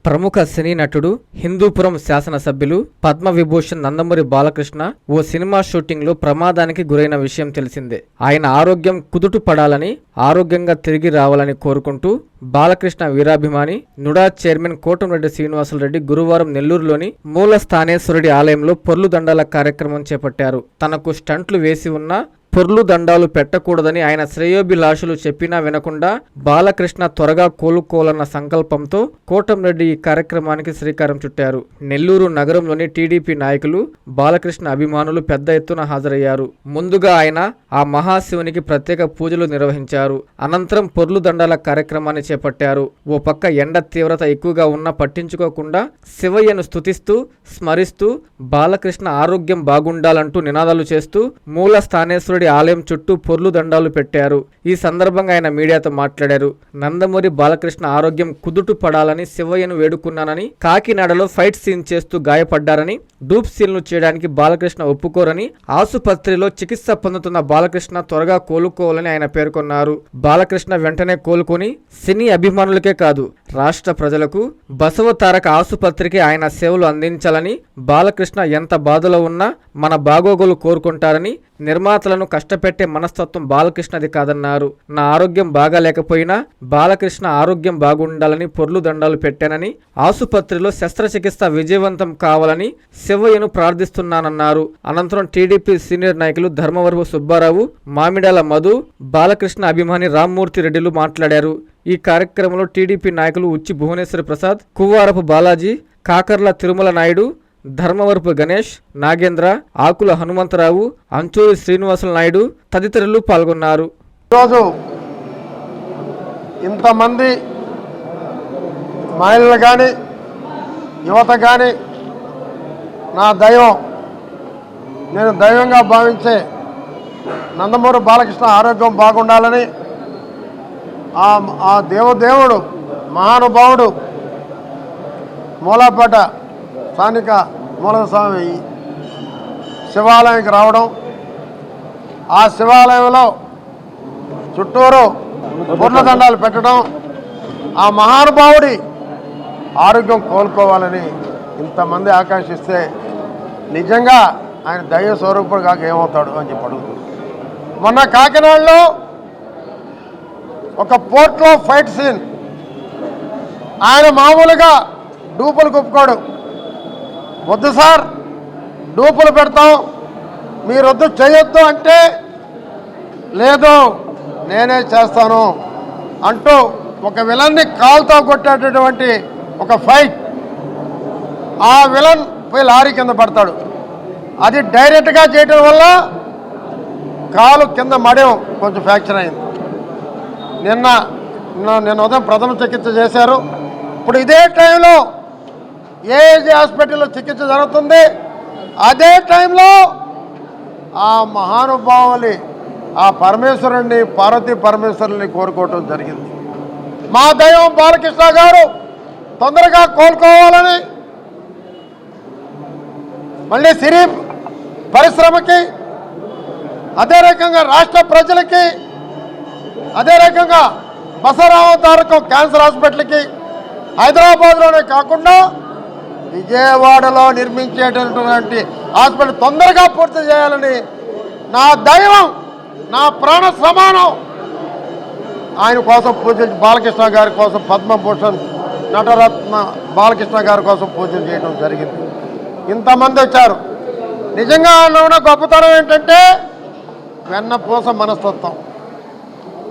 ప్రముఖ సినీ నటుడు, హిందూపురం శాసనసభ్యులు పద్మవిభూషణ్ నందమూరి బాలకృష్ణ ఓ సినిమా షూటింగ్ లో ప్రమాదానికి గురైన విషయం తెలిసిందే. ఆయన ఆరోగ్యం కుదుట పడాలని, ఆరోగ్యంగా తిరిగి రావాలని కోరుకుంటూ బాలకృష్ణ వీరాభిమాని నుడా చైర్మన్ కోటంరెడ్డి శ్రీనివాసులరెడ్డి గురువారం నెల్లూరులోని మూల స్థానేశ్వరుడి ఆలయంలో పొర్లు దండాల కార్యక్రమం చేపట్టారు. తనకు స్టంట్లు వేసి ఉన్న పొర్లు దండాలు పెట్టకూడదని ఆయన శ్రేయోభిలాషులు చెప్పినా వినకుండా బాలకృష్ణ త్వరగా కోలుకోవాలన్న సంకల్పంతో కోటంరెడ్డి ఈ కార్యక్రమానికి శ్రీకారం చుట్టారు. నెల్లూరు నగరంలోని టీడీపీ నాయకులు, బాలకృష్ణ అభిమానులు పెద్ద ఎత్తున హాజరయ్యారు. ముందుగా ఆయన ఆ మహాశివునికి ప్రత్యేక పూజలు నిర్వహించారు. అనంతరం పొర్లు దండాల కార్యక్రమాన్ని చేపట్టారు. ఓ పక్క ఎండ తీవ్రత ఎక్కువగా ఉన్నా పట్టించుకోకుండా శివయ్యను స్తుతిస్తూ, స్మరిస్తూ బాలకృష్ణ ఆరోగ్యం బాగుండాలంటూ నినాదాలు చేస్తూ మూల స్థానేశ్వరుడి ఆలయం చుట్టూ పొర్లు దండాలు పెట్టారు. ఈ సందర్భంగా ఆయన మీడియాతో మాట్లాడారు. నందమూరి బాలకృష్ణ ఆరోగ్యం కుదుట పడాలని శివయ్యను వేడుకున్నానని, కాకినాడలో ఫైట్ సీన్ చేస్తూ గాయపడ్డారని, డూప్ సీన్లు చేయడానికి బాలకృష్ణ ఒప్పుకోరని, ఆసుపత్రిలో చికిత్స పొందుతున్న బాలకృష్ణ త్వరగా కోలుకోవాలని ఆయన పేర్కొన్నారు. బాలకృష్ణ వెంటనే కోలుకొని సినీ అభిమానులకే కాదు రాష్ట్ర ప్రజలకు బసవతారక ఆసుపత్రికి ఆయన సేవలు అందించాలని, బాలకృష్ణ ఎంత బాధలో ఉన్నా మన బాగోగులు కోరుకుంటారని, నిర్మాతలను కష్టపెట్టే మనస్తత్వం బాలకృష్ణది కాదన్నారు. నా ఆరోగ్యం బాగా లేకపోయినా బాలకృష్ణ ఆరోగ్యం బాగుండాలని పొర్లు దండాలు పెట్టానని, ఆసుపత్రిలో శస్త్రచికిత్స విజయవంతం కావాలని శివయ్యను ప్రార్థిస్తున్నానన్నారు. అనంతరం టీడీపీ సీనియర్ నాయకులు ధర్మవరపు సుబ్బారావు, మామిడాల మధు, బాలకృష్ణ అభిమాని రామ్మూర్తి రెడ్డిలు మాట్లాడారు. ఈ కార్యక్రమంలో టీడీపీ నాయకులు ఉచ్చి భువనేశ్వర ప్రసాద్, కువ్వారపు బాలాజీ, కాకర్ల తిరుమల నాయుడు, ధర్మవరపు గణేష్, నాగేంద్ర, ఆకుల హనుమంతరావు, అంచూరి శ్రీనివాసుల నాయుడు తదితరులు పాల్గొన్నారు. ఈరోజు ఇంతమంది మహిళలు కానీ, యువత కానీ, నా దైవం, నేను దైవంగా భావించే నందమూరి బాలకృష్ణ ఆరోగ్యం బాగుండాలని, ఆ దేవదేవుడు మహానుభావుడు మూలాపేట స్థానిక మూలస్వామి శివాలయానికి రావడం, ఆ శివాలయంలో చుట్టూరు పూర్ణదండాలు పెట్టడం, ఆ మహానుభావుడి ఆరోగ్యం కోలుకోవాలని ఇంతమంది ఆకాంక్షిస్తే నిజంగా ఆయన దైవ స్వరూపుడు కాక ఏమవుతాడు అని చెప్పి అడుగుతుంది. మొన్న కాకినాడలో ఒక పోర్ట్లో ఫైట్ సీన్, ఆయన మామూలుగా డూపులు కుప్పుకోడు. వద్దు సార్, డూపులు పెడతాం, మీరు వద్దు చేయొద్దు అంటే లేదు నేనే చేస్తాను అంటూ ఒక విలన్ని కాలుతో కొట్టేటటువంటి ఒక ఫైట్, ఆ విలన్ పోయి లారీ కింద పడతాడు. అది డైరెక్ట్గా చేయటం వల్ల కాలు కింద మడం కొంచెం ఫ్రాక్చర్ అయింది. నిన్న ఉదయం ప్రథమ చికిత్స చేశారు. ఇప్పుడు ఇదే టైంలో ఏజీ హాస్పిటల్లో చికిత్స జరుగుతుంది. అదే టైంలో ఆ మహానుభావుని, ఆ పరమేశ్వరుణ్ణి, పార్వతీ పరమేశ్వరుని కోరుకోవటం జరిగింది. మా దైవం బాలకృష్ణ గారు తొందరగా కోలుకోవాలని, మళ్ళీ సినీ పరిశ్రమకి, అదే రకంగా రాష్ట్ర ప్రజలకి, అదే రకంగా బసవతారకం క్యాన్సర్ హాస్పిటల్కి హైదరాబాద్లోనే కాకుండా విజయవాడలో నిర్మించేటటువంటి హాస్పిటల్ తొందరగా పూర్తి చేయాలని, నా దైవం, నా ప్రాణ సమానం ఆయన కోసం పూజలు, బాలకృష్ణ గారి కోసం పద్మభూషణ్ నటరత్న బాలకృష్ణ గారి కోసం పూజలు చేయడం జరిగింది. ఇంతమంది వచ్చారు. నిజంగా ఉన్న గొప్పతనం ఏంటంటే వెన్నపూస మనస్తత్వం.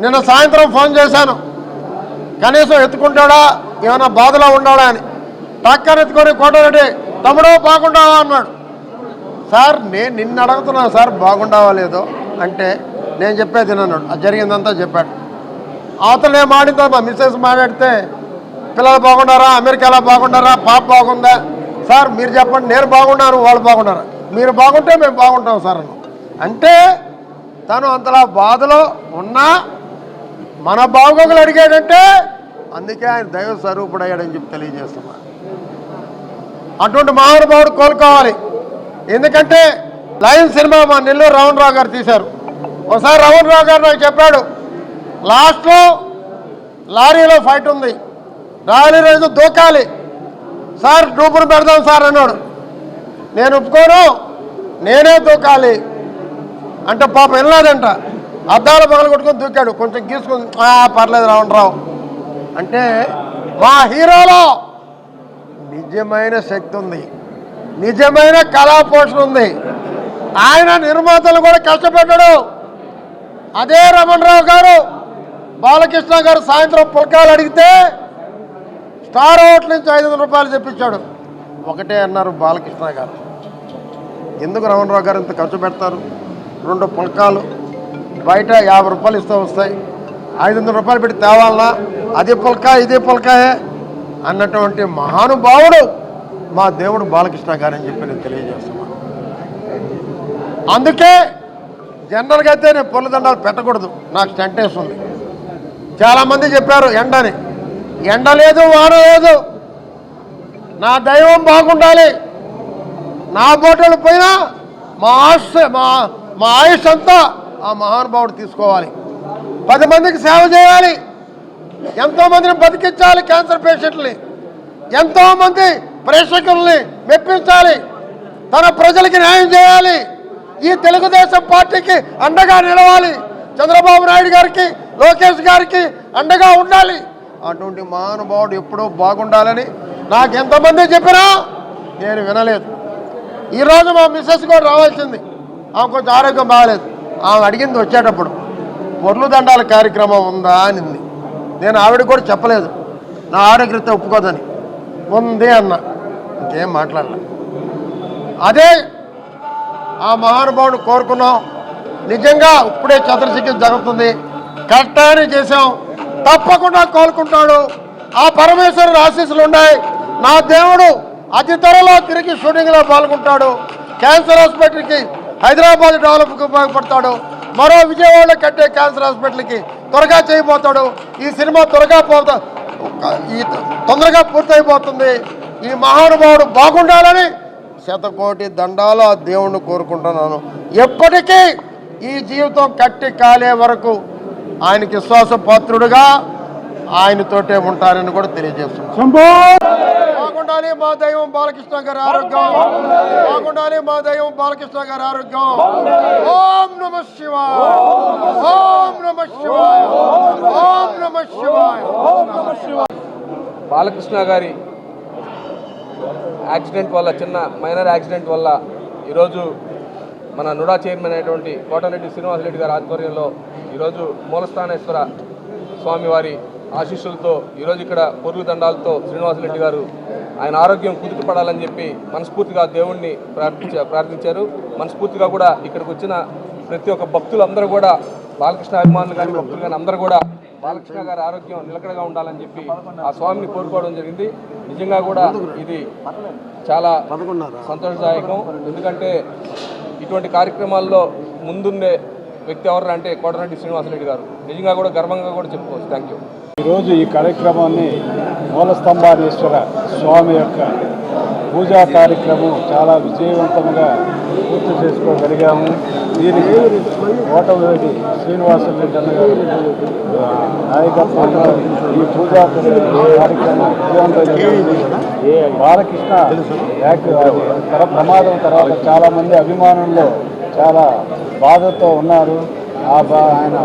నిన్న సాయంత్రం ఫోన్ చేశాను, కనీసం ఎత్తుకుంటాడా, ఏమైనా బాధలో ఉన్నాడా అని. టక్కని ఎత్తుకొని కోటరెడ్డి, తమ్ముడు బాగుండావా అన్నాడు. సార్ నేను నిన్ను అడుగుతున్నాను సార్ బాగుండావా లేదో అంటే, నేను చెప్పేది అన్నాడు. అది జరిగిందంతా చెప్పాడు. అవతల నేను మాడిన మా మిస్సెస్ మాట్లాడితే, పిల్లలు బాగున్నారా, అమెరికాలో బాగున్నారా, పాప బాగుందా, సార్ మీరు చెప్పండి, నేను బాగున్నాను వాళ్ళు బాగున్నారా, మీరు బాగుంటే మేము బాగుంటాం సార్ అన్న. అంటే తను అంతలా బాధలో ఉన్నా మన బాగోగులు అడిగాడంటే అందుకే ఆయన దైవ స్వరూపుడయ్యాడని చెప్పి తెలియజేస్తున్నా. అటువంటి మహానుభావుడు కోలుకోవాలి. ఎందుకంటే లయన్ సినిమా మా నెల్లూరు రావణ్ రావు గారు తీశారు. ఒకసారి రావణ్ రావు గారు నాకు చెప్పాడు, లాస్ట్లో లారీలో ఫైట్ ఉంది, లారీ రోజు దూకాలి, సార్ డూపును పెడదాం సార్ అన్నాడు. నేను ఒప్పుకోను, నేనే దూకాలి అంటే పాపం వెళ్ళలేదంట. అద్దాలు పగలు కొట్టుకొని దూకాడు. కొంచెం గీసుకొని పర్లేదు రావు అంటే మా హీరోలో నిజమైన శక్తి ఉంది, నిజమైన కళాపోషణ ఉంది. ఆయన నిర్మాతలు కూడా కష్టపెట్టాడు. అదే రమణరావు గారు, బాలకృష్ణ గారు సాయంత్రం పుల్కాలు అడిగితే స్టార్ హోటల్ నుంచి 500 రూపాయలు చెప్పించాడు. ఒకటే అన్నారు బాలకృష్ణ గారు, ఎందుకు రమణరావు గారు ఇంత ఖర్చు పెడతారు, 2 పుల్కాలు బయట 50 రూపాయలు ఇస్తూ వస్తాయి, 500 రూపాయలు పెట్టి తేవాలన్నా, అది పుల్కా ఇది పుల్కాయే అన్నటువంటి మహానుభావుడు మా దేవుడు బాలకృష్ణ గారు అని చెప్పి నేను తెలియజేస్తున్నాను. అందుకే జనరల్గా అయితే నేను పొల్ల దండాలు పెట్టకూడదు, నాకు స్టంట్ వేస్తుంది. చాలామంది చెప్పారు ఎండని, ఎండ లేదు వాన లేదు, నా దైవం బాగుండాలి, నా బోటలు పోయినా మా ఆయుష్ అంతా ఆ మహానుభావుడు తీసుకోవాలి, 10 మందికి సేవ చేయాలి, ఎంతోమందిని బతికించాలి, క్యాన్సర్ పేషెంట్ని ఎంతోమంది ప్రేక్షకుల్ని మెప్పించాలి, తన ప్రజలకి న్యాయం చేయాలి, ఈ తెలుగుదేశం పార్టీకి అండగా నిలవాలి, చంద్రబాబు నాయుడు గారికి లోకేష్ గారికి అండగా ఉండాలి. అటువంటి మహానుభావుడు ఎప్పుడూ బాగుండాలని నాకు ఎంతమంది చెప్పినా నేను వినలేదు. ఈరోజు మా మిస్సెస్ కూడా రావాల్సింది, ఆమె కొంచెం ఆరోగ్యం బాగాలేదు. ఆమె అడిగింది వచ్చేటప్పుడు పొర్లు దండాల కార్యక్రమం ఉందా అనింది. నేను ఆవిడ కూడా చెప్పలేదు, నా ఆరోగ్యత ఒప్పుకోదని. ఉంది అన్న, ఇంకేం మాట్లాడలే. అదే ఆ మహానుభావుడు కోరుకున్నాం. నిజంగా ఇప్పుడే శస్త్రచికిత్స జరుగుతుంది, కరెక్ట్గానే చేశాం, తప్పకుండా కోలుకుంటాడు. ఆ పరమేశ్వరుడు ఆశీస్సులు ఉన్నాయి. నా దేవుడు అతి త్వరలో తిరిగి షూటింగ్లో పాల్గొంటాడు. క్యాన్సర్ హాస్పిటల్కి హైదరాబాద్ డెవలప్కి ఉపయోగపడతాడు. మరో విజయవాడలో కట్టే క్యాన్సర్ హాస్పిటల్కి త్వరగా చేయబోతాడు. ఈ సినిమా తొందరగా పూర్తయిపోతుంది. ఈ మహానుభావుడు బాగుండాలని 100 కోటి దండాలు ఆ దేవుణ్ణి కోరుకుంటున్నాను. ఎప్పటికీ ఈ జీవితం కట్టి కాలే వరకు ఆయనకి విశ్వాసపాత్రుడుగా ఆయనతోటే ఉంటారని కూడా తెలియజేస్తున్నాను. బాగుండాలి మా దైవం బాలకృష్ణ గారి ఆరోగ్యం, బాగుండాలి మా దైవం బాలకృష్ణ గారి ఆరోగ్యం. ఓం నమః శివాయ, ఓం నమః శివాయ, ఓం నమః శివాయ. బాలకృష్ణ గారి యాక్సిడెంట్ వల్ల, చిన్న మైనర్ యాక్సిడెంట్ వల్ల ఈరోజు మన నుడా చైర్మన్ అయినటువంటి కోటరెడ్డి శ్రీనివాసరెడ్డి గారి ఆధ్వర్యంలో ఈరోజు మూలస్థానేశ్వర స్వామివారి ఆశీస్సులతో ఈరోజు ఇక్కడ పొర్లు దండాలతో శ్రీనివాసరెడ్డి గారు ఆయన ఆరోగ్యం కుదుటపడాలని చెప్పి మనస్ఫూర్తిగా దేవుణ్ణి ప్రార్థించారు. మనస్ఫూర్తిగా కూడా ఇక్కడికి వచ్చిన ప్రతి ఒక్క భక్తులందరూ కూడా, బాలకృష్ణ అభిమానులు కానీ భక్తులు కానీ అందరూ కూడా బాలకృష్ణ గారి ఆరోగ్యం నిలకడగా ఉండాలని చెప్పి ఆ స్వామిని కోరుకోవడం జరిగింది. నిజంగా కూడా ఇది చాలా సంతోషదాయకం. ఎందుకంటే ఇటువంటి కార్యక్రమాల్లో ముందుండే వ్యక్తి ఎవరు అంటే కోటరెడ్డి శ్రీనివాసరెడ్డి గారు. నిజంగా కూడా గర్వంగా కూడా చెప్పుకోవచ్చు. Thank you. ఈరోజు ఈ కార్యక్రమాన్ని మూలస్తంభానేశ్వర స్వామి యొక్క పూజా కార్యక్రమం చాలా విజయవంతంగా పూర్తి చేసుకోగలిగాము. దీనికి కోటరెడ్డి శ్రీనివాసరెడ్డి అన్నగారు నాయకత్వంలో ఈ పూజా కార్యక్రమం విజయవంతం. బాలకృష్ణ ప్రమాదం తర్వాత చాలామంది అభిమానుల్లో చాలా బాధతో ఉన్నారు. ఆయన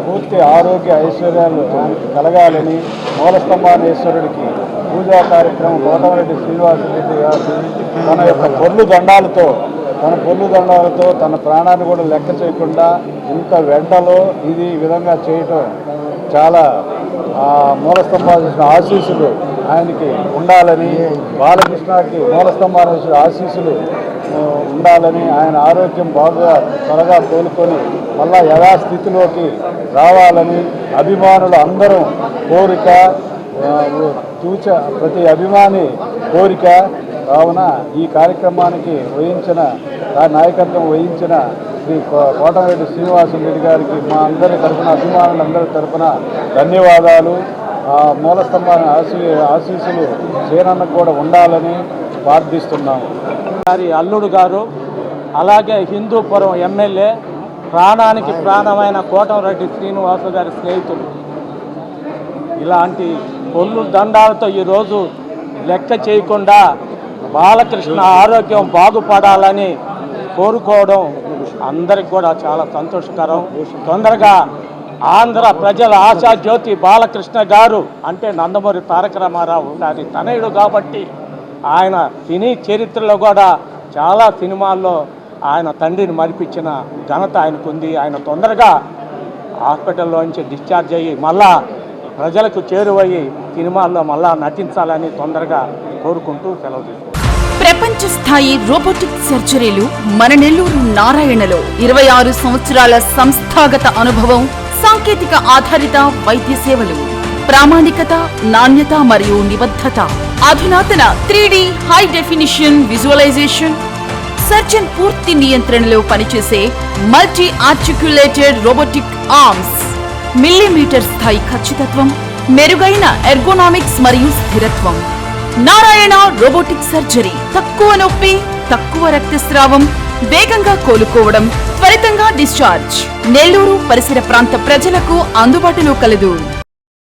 పూర్తి ఆరోగ్య ఐశ్వర్యాలు ఆయనకు కలగాలని మూలస్తంభానేశ్వరుడికి పూజా కార్యక్రమం కోటరెడ్డి శ్రీనివాసరెడ్డి గారు తన యొక్క పొర్లు దండాలతో తన ప్రాణాన్ని కూడా లెక్క చేయకుండా ఇంత వెంటలో ఈ విధంగా చేయటం చాలా మూలస్తంభానేశ్వర ఆశీస్సులు ఆయనకి ఉండాలని, బాలకృష్ణకి మూలస్తంభానేశ్వర ఆశీస్సులు ఉండాలని, ఆయన ఆరోగ్యం బాగా త్వరగా కోలుకొని మళ్ళా యథాస్థితిలోకి రావాలని అభిమానులు అందరం కోరిక, ప్రతి అభిమాని కోరిక. కావున ఈ కార్యక్రమానికి నాయకత్వం వహించిన శ్రీ కోటరెడ్డి శ్రీనివాసరెడ్డి గారికి మా అందరి తరఫున, అభిమానులందరి తరఫున ధన్యవాదాలు. మూలస్తంభాన్ని ఆశీస్సులు సేనన్నకు కూడా ఉండాలని ప్రార్థిస్తున్నాము. గారి అల్లుడు గారు, అలాగే హిందూపురం ఎమ్మెల్యే, ప్రాణానికి ప్రాణమైన కోటరెడ్డి శ్రీనివాస గారి స్నేహితులు. ఇలాంటి పొర్లు దండాలతో ఈరోజు లెక్క చేయకుండా బాలకృష్ణ ఆరోగ్యం బాగుపడాలని కోరుకోవడం అందరికి కూడా చాలా సంతోషకరం. తొందరగా ఆంధ్ర ప్రజల ఆశాజ్యోతి బాలకృష్ణ గారు అంటే నందమూరి తారక రామారావు గారి తనయుడు కాబట్టి ఆయన సినీ చరిత్రలో కూడా చాలా సినిమాల్లో ఆయన తండ్రిని మరిపించిన ఘనత ఆయనకుంది. ఆయన తొందరగా హాస్పిటల్లోంచి డిశ్చార్జ్ అయ్యి మళ్ళా ప్రజలకు చేరువయ్యి సినిమాల్లో మళ్ళా నటించాలని తొందరగా కోరుకుంటూ సెలవు తీసుకుంటాం. ప్రపంచ స్థాయి రోబోటిక్ సర్జరీలు మన నెల్లూరు నారాయణలో 26 సంవత్సరాల సంస్థాగత అనుభవం, సాంకేతిక ఆధారిత వైద్య సేవలు, ప్రామాణికత, నాణ్యత మరియు నిబద్ధత, అధునాతన 3D high definition visualisation, surgeon పూర్తి నియంత్రణలో పనిచేసే multi articulated robotic arms, millimetre స్థాయి ఖచ్చితత్వం, మెరుగైన ఎర్గోనామిక్స్ మరియు స్థిరత్వం. Narayana robotic surgery. తక్కువ నొప్పి, తక్కువ రక్తస్రావం, వేగంగా కోలుకోవడం, త్వరితంగా డిశ్చార్జ్. నెల్లూరు పరిసర ప్రాంత ప్రజలకు అందుబాటులో కలదు.